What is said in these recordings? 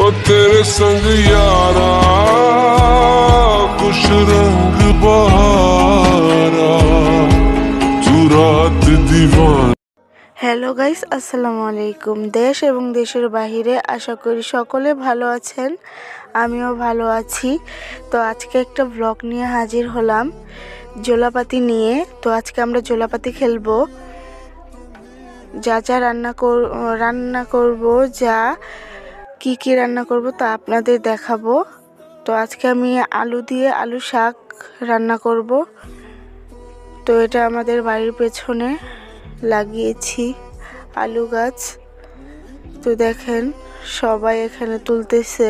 तेरे संग यारा खुश रंग बहारा तू रात दीवान। হ্যালো গাইস, আসসালামু আলাইকুম। দেশ এবং দেশের বাহিরে আশা করি সকলে ভালো আছেন, আমিও ভালো আছি। তো আজকে একটা ব্লগ নিয়ে হাজির হলাম জোলাপাতি নিয়ে। তো আজকে আমরা জোলাপাতি খেলবো। যা যা রান্না করব, যা কি রান্না করব তা আপনাদের দেখাবো। তো আজকে আমি আলু দিয়ে আলু শাক রান্না করব। তো এটা আমাদের বাড়ির পেছনে লাগিয়েছি আলু গাছ। তো দেখেন সবাই এখানে তুলতেছে।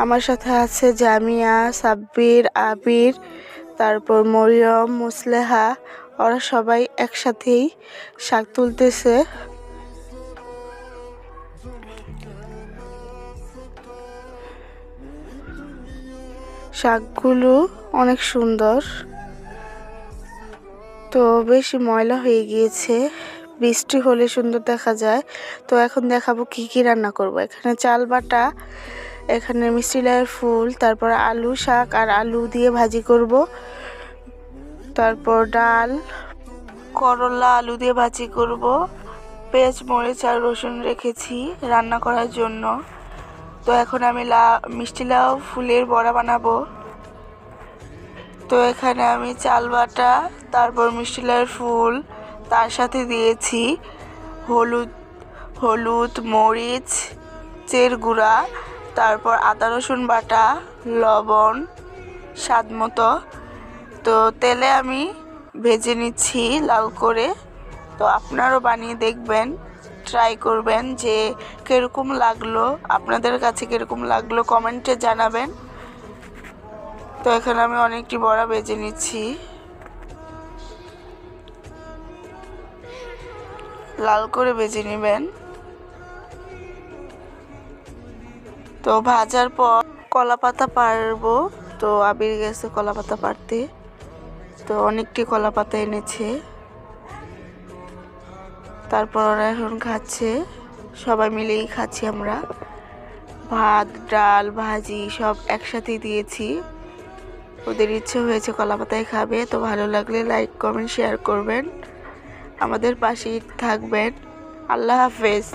আমার সাথে আছে জামিয়া, সাব্বির, আবির, তারপর মরিয়ম, মুসলেহা। ওরা সবাই একসাথেই শাক তুলতেছে। শাকগুলো অনেক সুন্দর, তো বেশি ময়লা হয়ে গিয়েছে, বৃষ্টি হলে সুন্দর দেখা যায়। তো এখন দেখাবো কি রান্না করব। এখানে চাল বাটা, এখানে মিষ্টি লাউয়ের ফুল, তারপর আলু শাক আর আলু দিয়ে ভাজি করব। তারপর ডাল, করলা আলু দিয়ে ভাজি করব। পেঁয়াজ, মরিচ আর রসুন রেখেছি রান্না করার জন্য। তো এখন আমি মিষ্টি লাউ ফুলের বড়া বানাবো। তো এখানে আমি চাল বাটা, তারপর মিষ্টি লাউয়ের ফুল, তার সাথে দিয়েছি হলুদ, মরিচ, চের গুঁড়া, তারপর আদা রসুন বাটা, লবণ স্বাদ মতো। তো তেলে আমি ভেজে নিচ্ছি লাল করে। তো আপনারাও বানিয়ে দেখবেন, ট্রাই করবেন যে কীরকম লাগলো, আপনাদের কাছে কীরকম লাগলো কমেন্টে জানাবেন। তো এখানে আমি অনেকটি বড়া ভেজে নিচ্ছি, লাল করে ভেজে নেবেন। তো ভাজার পর কলা পাতা পারবো। তো আবির গেছে কলা পাতা পারতে, তো অনেকটি কলা পাতা এনেছে। তারপর ওরা এখন খাচ্ছে, সবাই মিলেই খাচ্ছি আমরা। ভাত, ডাল, ভাজি সব একসাথেই দিয়েছি। ওদের ইচ্ছে হয়েছে কলা পাতায় খাবে। তো ভালো লাগলে লাইক, কমেন্ট, শেয়ার করবেন, আমাদের পাশেই থাকবেন। আল্লাহ হাফেজ।